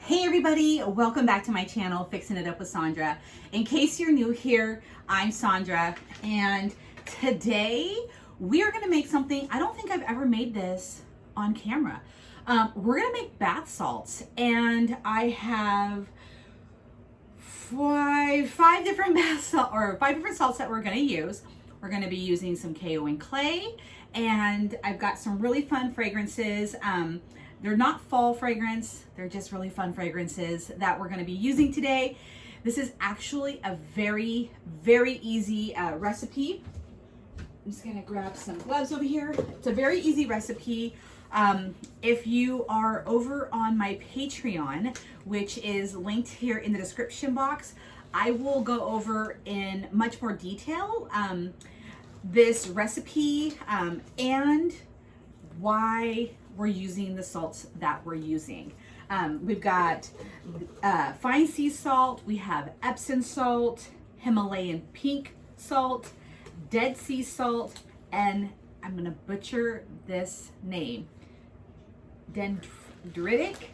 Hey everybody, welcome back to my channel, Fixing It Up with Sandra. In case you're new here, I'm Sandra, and today we are gonna make something, I don't think I've ever made this on camera. We're gonna make bath salts, and I have five different bath salt, or 5 different salts that we're gonna use. We're gonna be using some KO and clay, and I've got some really fun fragrances. They're not fall fragrance, they're just really fun fragrances that we're gonna be using today. This is actually a very, very easy recipe. I'm just gonna grab some gloves over here. It's a very easy recipe. If you are over on my Patreon, which is linked here in the description box, I will go over in much more detail this recipe and why we're using the salts that we're using. We've got fine sea salt, we have Epsom salt, Himalayan pink salt, Dead Sea salt, and I'm gonna butcher this name, dendritic,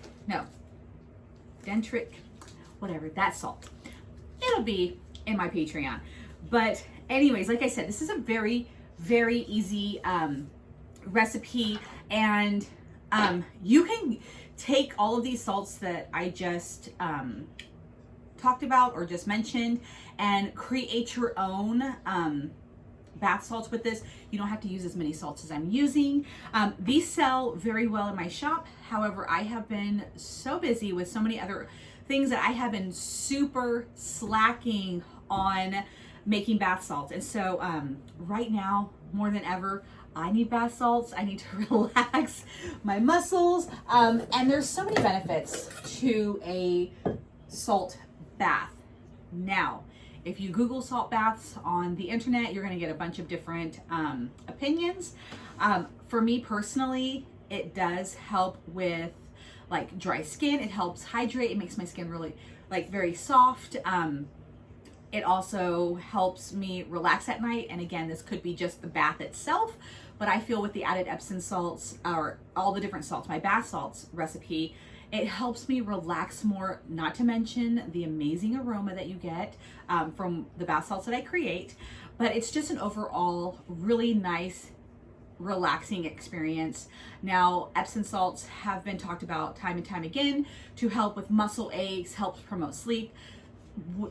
whatever, that salt. It'll be in my Patreon. But anyways, like I said, this is a very, very easy recipe, and you can take all of these salts that I just talked about or just mentioned and create your own bath salts with this. You don't have to use as many salts as I'm using. These sell very well in my shop. However, I have been so busy with so many other things that I have been super slacking on making bath salts. And so right now, more than ever, I need bath salts. I need to relax my muscles. And there's so many benefits to a salt bath. Now, if you Google salt baths on the internet, you're gonna get a bunch of different opinions. For me personally, it does help with like dry skin. It helps hydrate. It makes my skin really like very soft. It also helps me relax at night. And again, this could be just the bath itself, but I feel with the added Epsom salts, or all the different salts, my bath salts recipe, it helps me relax more, not to mention the amazing aroma that you get from the bath salts that I create. But it's just an overall really nice, relaxing experience. Now, Epsom salts have been talked about time and time again to help with muscle aches, helps promote sleep.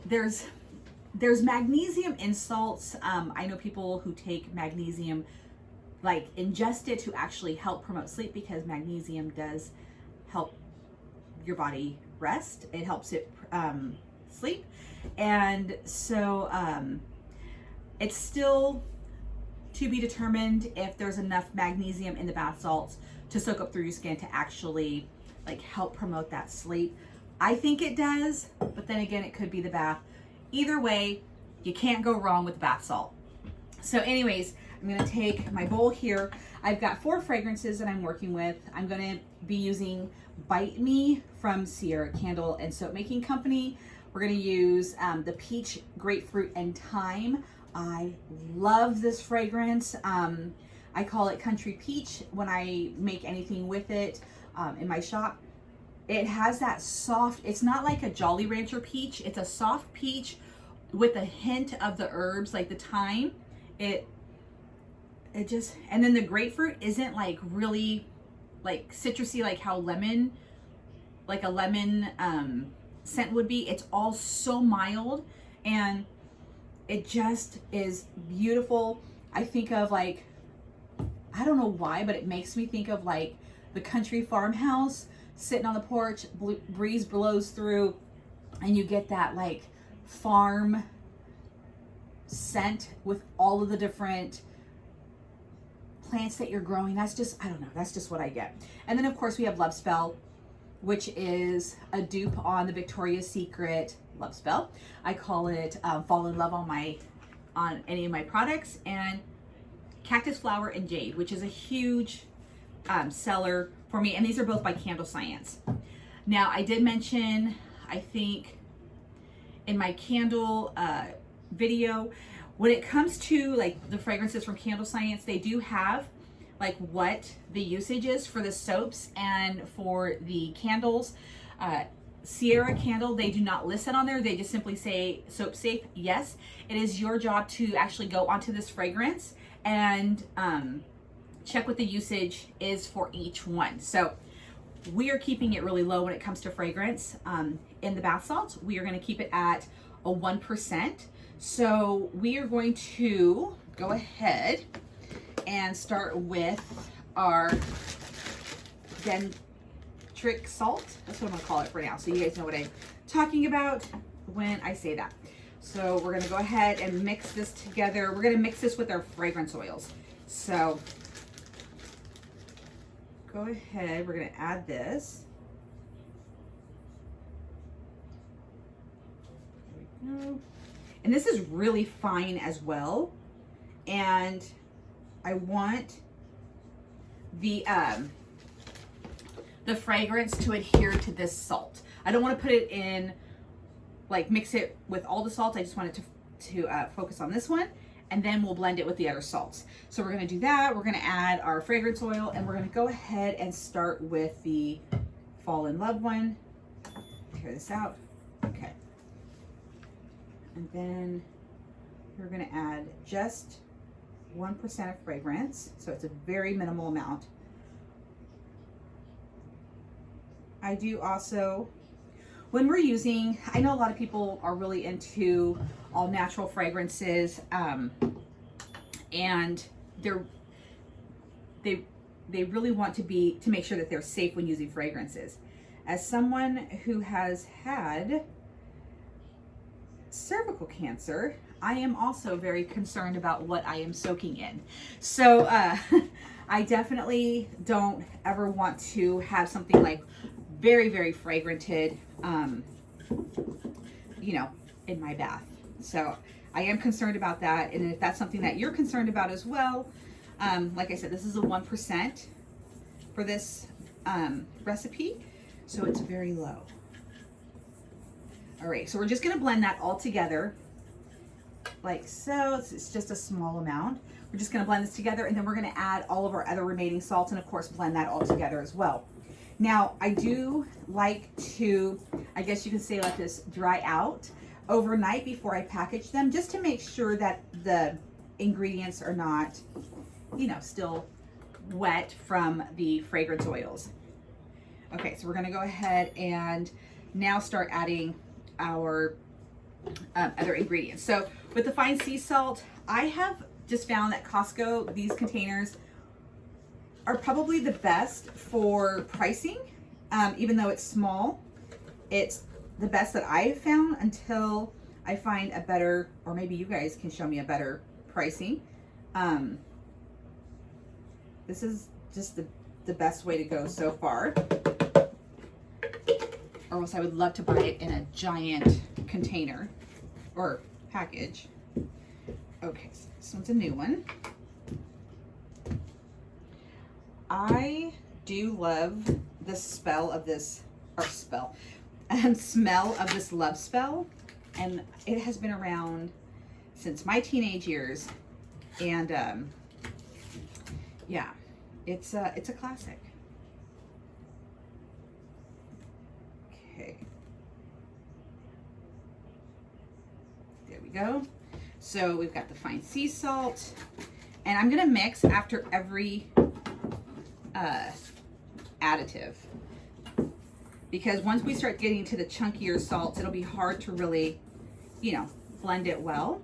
There's magnesium in salts. I know people who take magnesium, like ingest it to actually help promote sleep, because magnesium does help your body rest. It helps it sleep. And so it's still to be determined if there's enough magnesium in the bath salts to soak up through your skin to actually like help promote that sleep. I think it does, but then again, it could be the bath. Either way, you can't go wrong with bath salt. So anyways, I'm gonna take my bowl here. I've got 4 fragrances that I'm working with. I'm gonna be using Bite Me from Sierra Candle and Soap Making Company. We're gonna use the Peach, Grapefruit, and Thyme. I love this fragrance. I call it Country Peach when I make anything with it in my shop. It has that soft, it's not like a Jolly Rancher peach, it's a soft peach with a hint of the herbs, like the thyme. It just, and then the grapefruit isn't like really like citrusy, like how lemon, like a lemon scent would be. It's all so mild, and it just is beautiful. I think of like, I don't know why, but it makes me think of like the country farmhouse, sitting on the porch, breeze blows through, and you get that like farm scent with all of the different plants that you're growing. That's just, I don't know, that's just what I get. And then of course we have Love Spell, which is a dupe on the Victoria's Secret Love Spell. I call it Fall in Love on any of my products. And Cactus Flower and Jade, which is a huge seller for me, and these are both by Candle Science. Now, I did mention, I think in my candle video, when it comes to like the fragrances from Candle Science, they do have like what the usage is for the soaps and for the candles. Sierra candle, they do not list it on there. They just simply say soap safe. Yes, it is your job to actually go onto this fragrance and check what the usage is for each one. So we are keeping it really low when it comes to fragrance. In the bath salts, we are going to keep it at a 1%. So we are going to go ahead and start with our dentric salt. That's what I'm gonna call it for now, so you guys know what I'm talking about when I say that. So we're gonna go ahead and mix this together. We're gonna mix this with our fragrance oils. So go ahead, we're gonna add this. There we go. And this is really fine as well. And I want the fragrance to adhere to this salt. I don't want to put it in, like mix it with all the salts. I just want it to focus on this one, and then we'll blend it with the other salts. So we're going to do that. We're going to add our fragrance oil, and we're going to go ahead and start with the Fall in Love one. Tear this out. Okay. And then we're going to add just 1% of fragrance, so it's a very minimal amount. I do also, when we're using, I know a lot of people are really into all natural fragrances, and they really want to make sure that they're safe when using fragrances. As someone who has had cervical cancer, I am also very concerned about what I am soaking in. So I definitely don't ever want to have something like very, very fragranted, you know, in my bath. So I am concerned about that. And if that's something that you're concerned about as well, like I said, this is a 1% for this recipe. So it's very low. All right, so we're just gonna blend that all together like so. It's just a small amount. We're just gonna blend this together, and then we're gonna add all of our other remaining salts, and of course blend that all together as well. Now, I do like to, I guess you can say, let this dry out overnight before I package them, just to make sure that the ingredients are not, you know, still wet from the fragrance oils. Okay, so we're gonna go ahead and now start adding our other ingredients. So with the fine sea salt, I have just found that Costco, these containers are probably the best for pricing. Even though it's small, it's the best that I have found until I find a better, or maybe you guys can show me a better pricing. This is just the best way to go so far. Or else I would love to buy it in a giant container or package. Okay, so this one's a new one. I do love the smell of this, smell of this Love Spell, and it has been around since my teenage years, and yeah, it's a classic. Okay, there we go. So we've got the fine sea salt, and I'm gonna mix after every additive, because once we start getting to the chunkier salts, it'll be hard to really, you know, blend it well.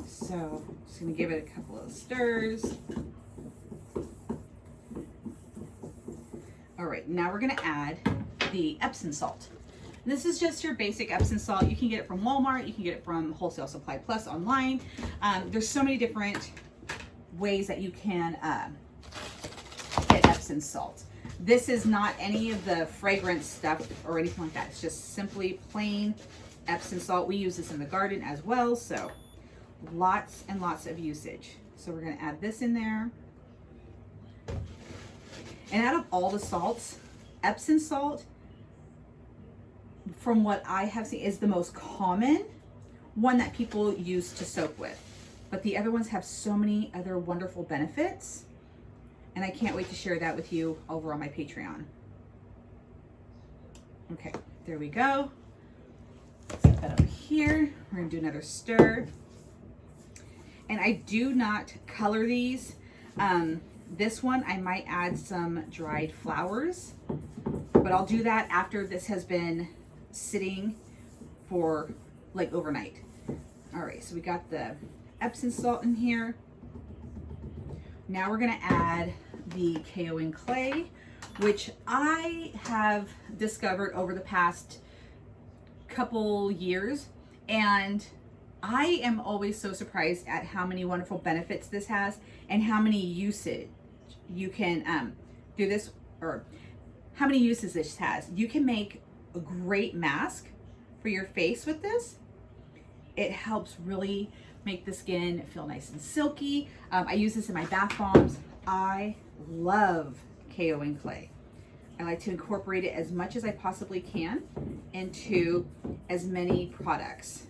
So just gonna give it a couple of stirs. All right, now we're gonna add the Epsom salt. This is just your basic Epsom salt. You can get it from Walmart, you can get it from Wholesale Supply Plus online. There's so many different ways that you can get Epsom salt. This is not any of the fragrance stuff or anything like that. It's just simply plain Epsom salt. We use this in the garden as well, so lots and lots of usage. So we're gonna add this in there. And out of all the salts, Epsom salt, from what I have seen, is the most common one that people use to soak with. But the other ones have so many other wonderful benefits, and I can't wait to share that with you over on my Patreon. Okay, there we go. Set that over here. We're gonna do another stir. And I do not color these. This one, I might add some dried flowers, but I'll do that after this has been sitting for like overnight. All right, so we got the Epsom salt in here. Now we're gonna add the KO clay, which I have discovered over the past couple years, and I am always so surprised at how many wonderful benefits this has and how many usage you can do this, or how many uses this has. You can make a great mask for your face with this. It helps really make the skin feel nice and silky. I use this in my bath bombs. I love KO clay. I like to incorporate it as much as I possibly can into as many products.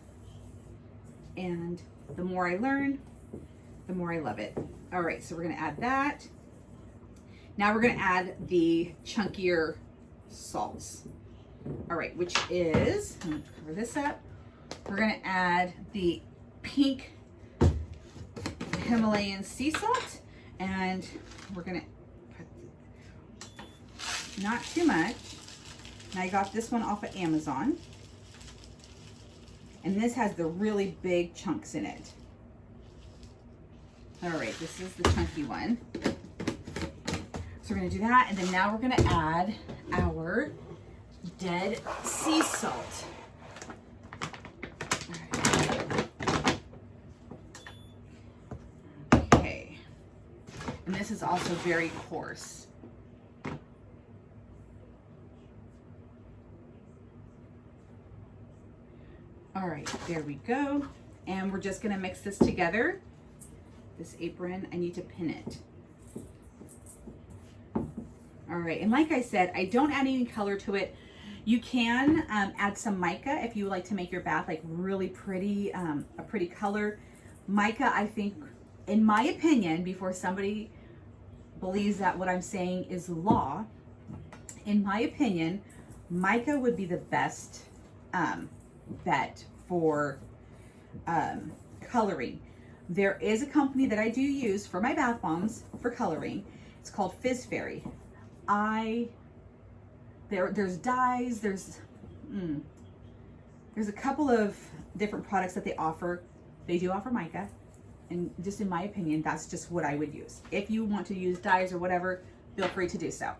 And the more I learn, the more I love it. All right, so we're gonna add that. Now we're gonna add the chunkier salts. All right, which is, I'm gonna cover this up. We're gonna add the pink Himalayan sea salt, and we're gonna put not too much. And I got this one off of Amazon. And this has the really big chunks in it. All right, this is the chunky one. So we're gonna do that, and then now we're gonna add our dead sea salt. Okay, and this is also very coarse. All right, there we go. And we're just gonna mix this together. This apron, I need to pin it. All right, and like I said, I don't add any color to it. You can add some mica if you would like to make your bath like really pretty, a pretty color. Mica, I think, in my opinion, before somebody believes that what I'm saying is law, in my opinion, mica would be the best bet for coloring. There is a company that I do use for my bath bombs for coloring. It's called Fizz Fairy. There's dyes, there's a couple of different products that they offer. They do offer mica, and just in my opinion, that's just what I would use. If you want to use dyes or whatever, feel free to do so.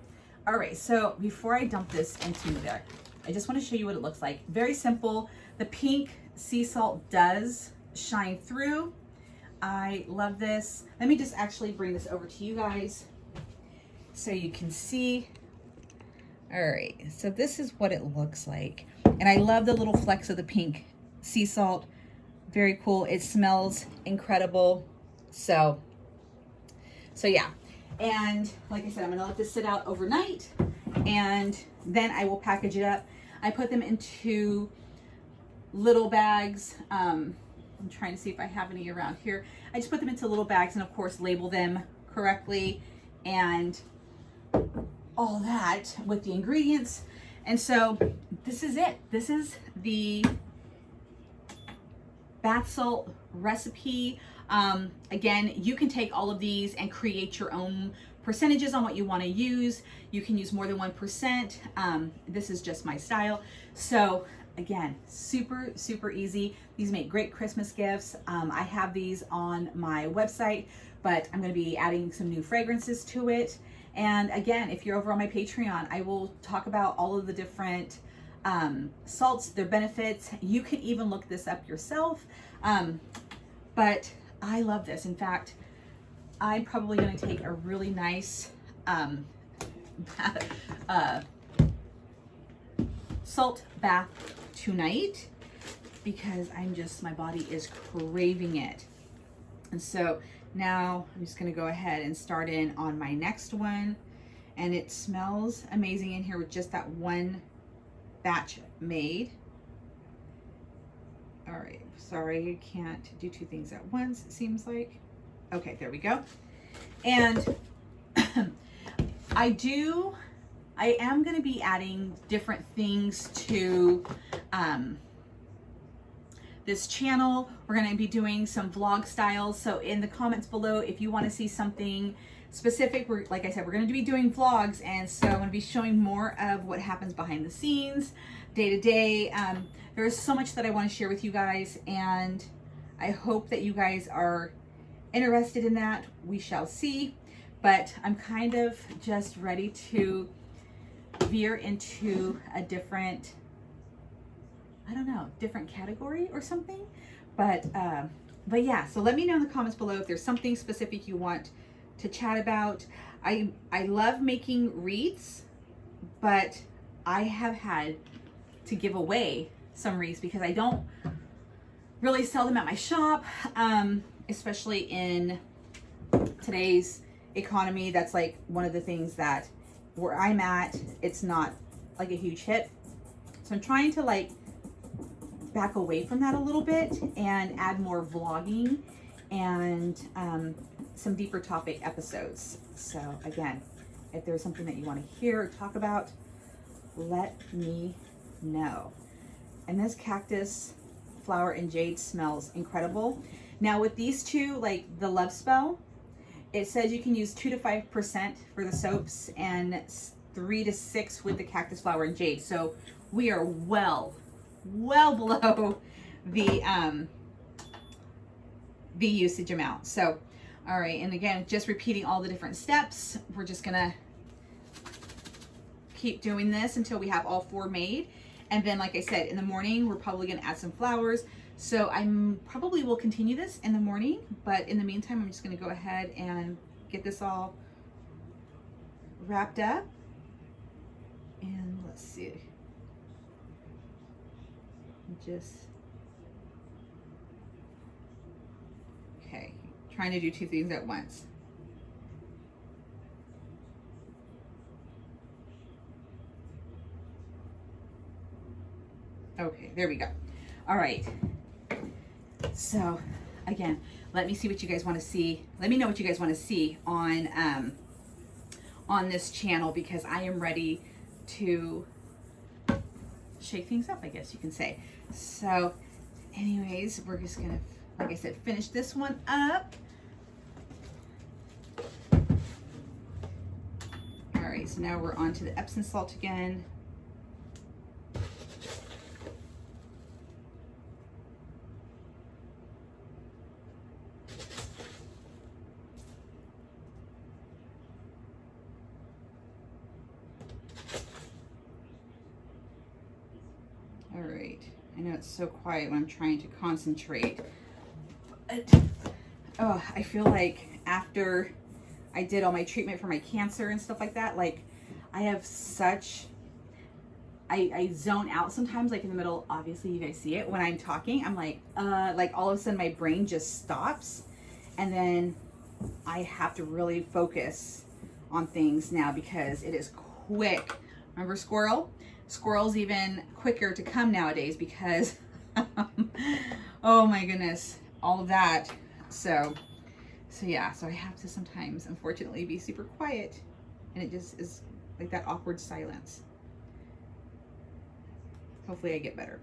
All right, so before I dump this into there, I just want to show you what it looks like. Very simple. The pink sea salt does shine through. I love this. Let me just actually bring this over to you guys so you can see. All right, so this is what it looks like. And I love the little flecks of the pink sea salt. Very cool. It smells incredible. So yeah. And like I said, I'm gonna let this sit out overnight, and then I will package it up. I put them into little bags. I'm trying to see if I have any around here. I just put them into little bags, and of course label them correctly and all that with the ingredients. And so this is it. This is the bath salt recipe. Again, you can take all of these and create your own percentages on what you want to use. You can use more than 1%. This is just my style. So again, super, super easy. These make great Christmas gifts. I have these on my website, but I'm going to be adding some new fragrances to it. And again, if you're over on my Patreon, I will talk about all of the different salts, their benefits. You can even look this up yourself. But I love this. In fact, I'm probably going to take a really nice salt bath tonight, because my body is craving it. And so now I'm just going to go ahead and start in on my next one. And it smells amazing in here with just that one batch made. All right, sorry, I can't do two things at once, it seems like. Okay, there we go. And I do I am going to be adding different things to this channel. We're going to be doing some vlog styles. So in the comments below, if you want to see something specific, like I said, we're going to be doing vlogs. And so I'm going to be showing more of what happens behind the scenes, day to day. There's so much that I want to share with you guys, and I hope that you guys are interested in that. We shall see. But I'm kind of just ready to veer into a different, I don't know, different category or something. But yeah, so let me know in the comments below if there's something specific you want to chat about. I love making wreaths, but I have had to give away some wreaths because I don't really sell them at my shop, especially in today's economy. That's like one of the things that where I'm at, it's not like a huge hit. So I'm trying to like back away from that a little bit and add more vlogging and some deeper topic episodes. So again, if there's something that you want to hear or talk about, let me know. And this cactus flower and jade smells incredible. Now with these two, like the Love Spell, it says you can use 2 to 5% for the soaps and 3 to 6 with the cactus flower and jade. So we are well below the usage amount. So, all right, and again, just repeating all the different steps. We're just gonna keep doing this until we have all 4 made. And then, like I said, in the morning, we're probably gonna add some flowers. So I'm probably will continue this in the morning, but in the meantime, I'm just gonna go ahead and get this all wrapped up. And let's see. Just, okay, trying to do 2 things at once. Okay, there we go. All right. So again, let me see what you guys want to see. Let me know what you guys want to see on this channel, because I am ready to shake things up, I guess you can say. So anyways, we're just gonna, like I said, finish this one up. All right, so now we're on to the Epsom salt again. All right, I know it's so quiet when I'm trying to concentrate, but oh, I feel like after I did all my treatment for my cancer and stuff like that, like I have such, I zone out sometimes, like in the middle. Obviously you guys see it when I'm talking. I'm like all of a sudden my brain just stops, and then I have to really focus on things now because it is quick. Remember squirrel? Squirrel's even quicker to come nowadays because oh my goodness, all of that. So yeah, so I have to sometimes unfortunately be super quiet, and it just is like that awkward silence. Hopefully I get better.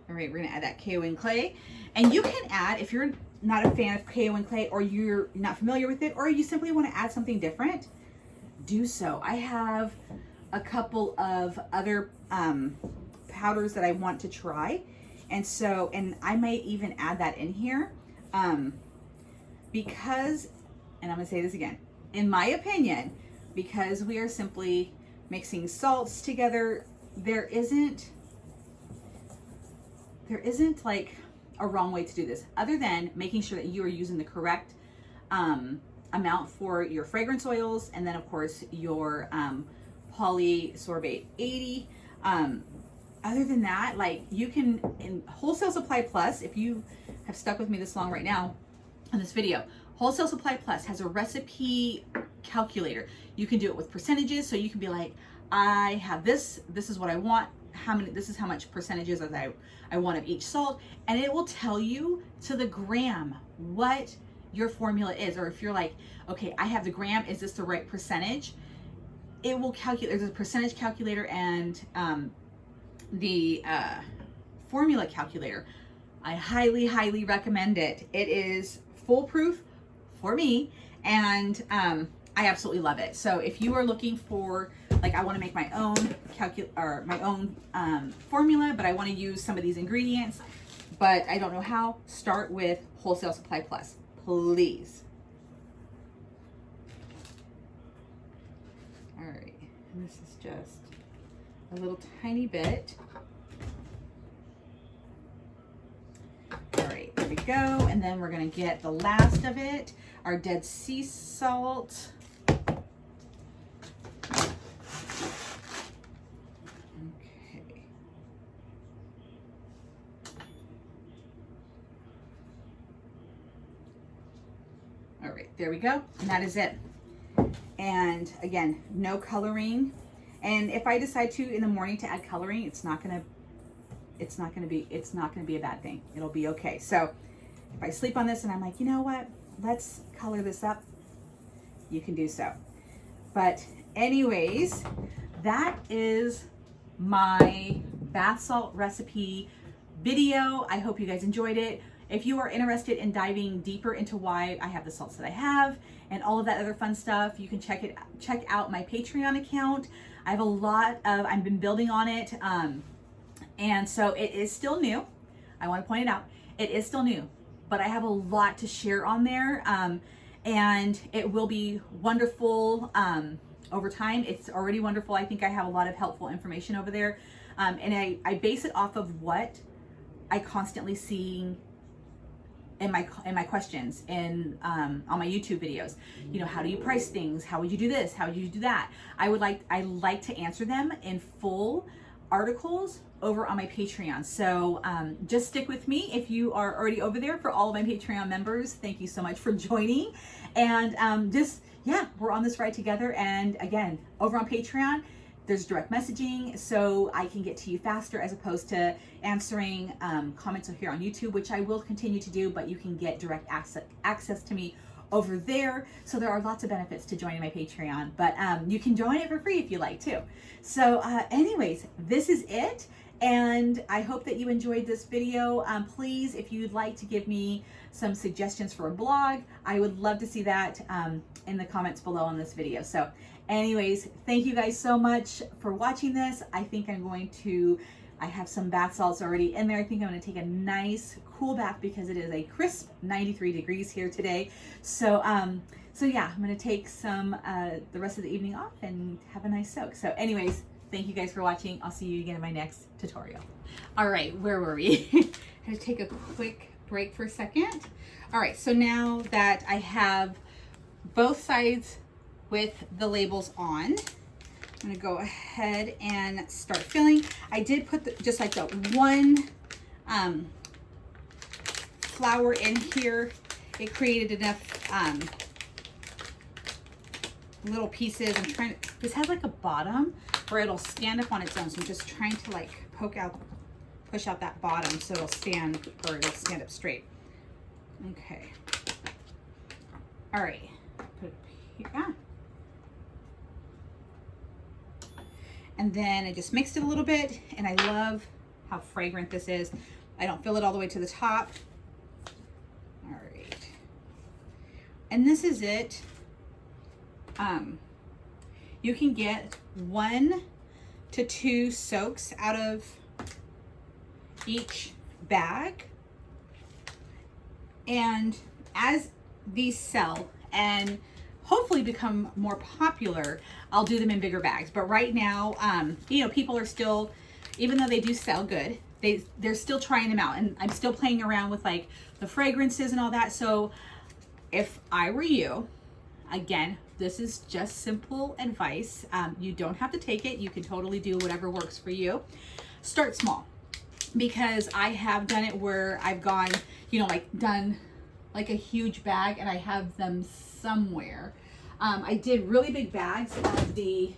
All right, we're gonna add that KO and clay, and you can add, if you're not a fan of KO and clay, or you're not familiar with it, or you simply want to add something different, do so. I have a couple of other powders that I want to try, and I might even add that in here because, and I'm gonna say this again, in my opinion, because we are simply mixing salts together, there isn't like a wrong way to do this, other than making sure that you are using the correct amount for your fragrance oils, and then of course your polysorbate 80. Other than that, like you can, in Wholesale Supply Plus, if you have stuck with me this long right now on this video, Wholesale Supply Plus has a recipe calculator. You can do it with percentages, so you can be like, I have this is what I want, this is how much percentages as I want of each salt, and it will tell you to the gram what your formula is. Or if you're like, okay, I have the gram, is this the right percentage? it will calculate, there's a percentage calculator and the formula calculator. I highly, highly recommend it. It is foolproof for me, and I absolutely love it. So if you are looking for, like, I want to make my own formula, but I want to use some of these ingredients, but I don't know how, start with Wholesale Supply Plus, please. All right, and this is just a little tiny bit. All right, there we go. And then we're gonna get the last of it, our Dead Sea salt. Okay. All right, there we go. And that is it. And again, no coloring. And if I decide to in the morning to add coloring, it's not gonna be a bad thing. It'll be okay. So if I sleep on this and I'm like, you know what, let's color this up, you can do so. But anyways, that is my bath salt recipe video. I hope you guys enjoyed it. If you are interested in diving deeper into why I have the salts that I have and all of that other fun stuff, you can check out my Patreon account. I have a lot of, I've been building on it. And so it is still new. I want to point it out. It is still new, but I have a lot to share on there. And it will be wonderful over time. It's already wonderful. I think I have a lot of helpful information over there. And I base it off of what I constantly see in my questions and on my YouTube videos. You know, how do you price things? How would you do this? How would you do that? I like to answer them in full articles over on my Patreon. So just stick with me if you are already over there. For all of my Patreon members, thank you so much for joining. And yeah, we're on this ride together. And again, over on Patreon, there's direct messaging, so I can get to you faster as opposed to answering comments here on YouTube, which I will continue to do, but you can get direct access to me over there. So there are lots of benefits to joining my Patreon, but you can join it for free if you like too. So anyways, this is it. And I hope that you enjoyed this video. Please, if you'd like to give me some suggestions for a blog, I would love to see that in the comments below on this video. So anyways, thank you guys so much for watching this. I think I have some bath salts already in there. I think I'm gonna take a nice cool bath because it is a crisp 93 degrees here today. So yeah, I'm gonna take some the rest of the evening off and have a nice soak. So anyways, thank you guys for watching. I'll see you again in my next tutorial. All right, where were we? I'm gonna take a quick break for a second. All right, so now that I have both sides with the labels on, I'm gonna go ahead and start filling. I did put just like the one flower in here. It created enough little pieces. I'm trying to, this has like a bottom where it'll stand up on its own. So I'm just trying to like push out that bottom so it'll stand up straight. Okay. All right. Put it here. Ah. And then I just mixed it a little bit, and I love how fragrant this is. I don't fill it all the way to the top. All right. And this is it. You can get 1 to 2 soaks out of each bag. And as these sell and hopefully become more popular, I'll do them in bigger bags. But right now, you know, people are still, even though they do sell good, they're still trying them out. And I'm still playing around with like the fragrances and all that. So if I were you, again, this is just simple advice. You don't have to take it. You can totally do whatever works for you. Start small, because I have done it where I've gone, you know, like done like a huge bag and I have them somewhere. I did really big bags of the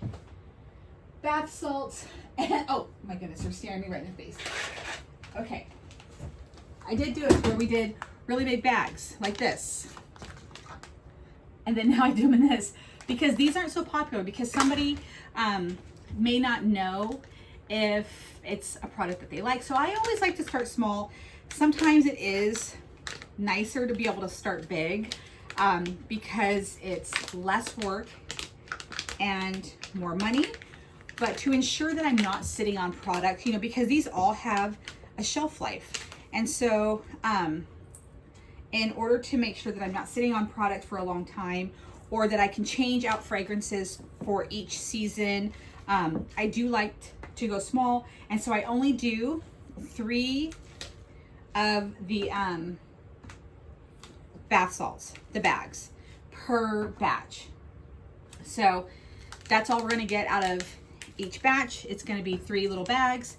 bath salts and, oh my goodness, they're staring me right in the face. Okay. I did do it where we did really big bags like this. And then now I do them in this because these aren't so popular, because somebody may not know if it's a product that they like. So I always like to start small. Sometimes it is nicer to be able to start big because it's less work and more money. But to ensure that I'm not sitting on product, you know, because these all have a shelf life. And so in order to make sure that I'm not sitting on product for a long time, or that I can change out fragrances for each season, I do like to go small. And so I only do 3 of the bath salts, the bags, per batch. So that's all we're gonna get out of each batch. It's gonna be 3 little bags,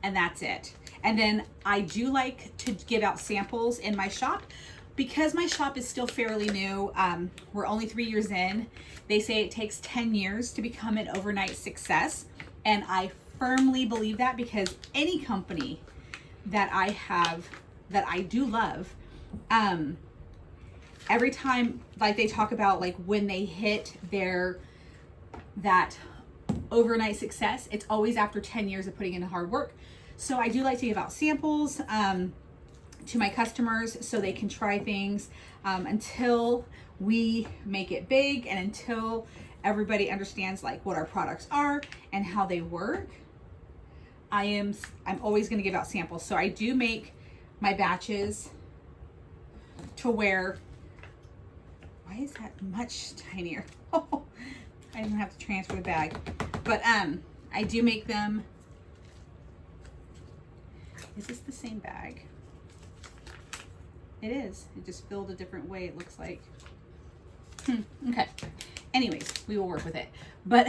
and that's it. And then I do like to give out samples in my shop because my shop is still fairly new. We're only 3 years in. They say it takes 10 years to become an overnight success. And I firmly believe that, because any company that I have that I do love, every time, like, they talk about like when they hit that overnight success, it's always after 10 years of putting in the hard work. So I do like to give out samples to my customers so they can try things until we make it big, and until everybody understands like what our products are and how they work. I'm always going to give out samples. So I do make my batches to where, why is that much tinier? I didn't have to transfer the bag, but I do make them. Is this the same bag? It is. It just filled a different way, it looks like. Okay. Anyways, we will work with it. But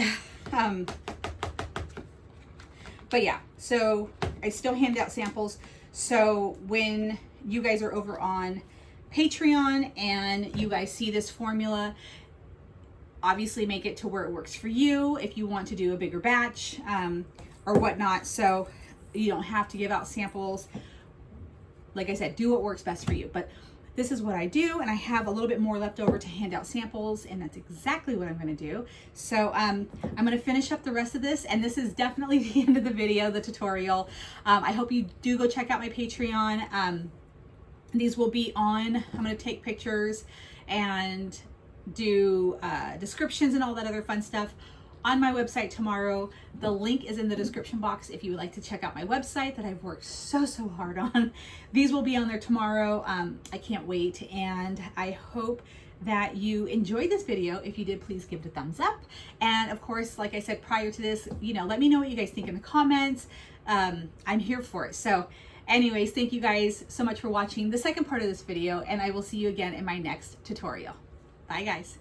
yeah, so I still hand out samples. So when you guys are over on Patreon and you guys see this formula, obviously make it to where it works for you if you want to do a bigger batch or whatnot. So you don't have to give out samples. Like I said, do what works best for you. But this is what I do, and I have a little bit more left over to hand out samples, and that's exactly what I'm going to do. So I'm going to finish up the rest of this, and this is definitely the end of the video, the tutorial. I hope you do go check out my Patreon. These will be on. I'm going to take pictures and do descriptions and all that other fun stuff on my website tomorrow. The link is in the description box if you would like to check out my website that I've worked so hard on. These will be on there tomorrow. I can't wait, and I hope that you enjoyed this video. If you did, please give it a thumbs up. And of course, like I said prior to this, you know, let me know what you guys think in the comments. I'm here for it. So anyways, thank you guys so much for watching the second part of this video, and I will see you again in my next tutorial. Bye guys.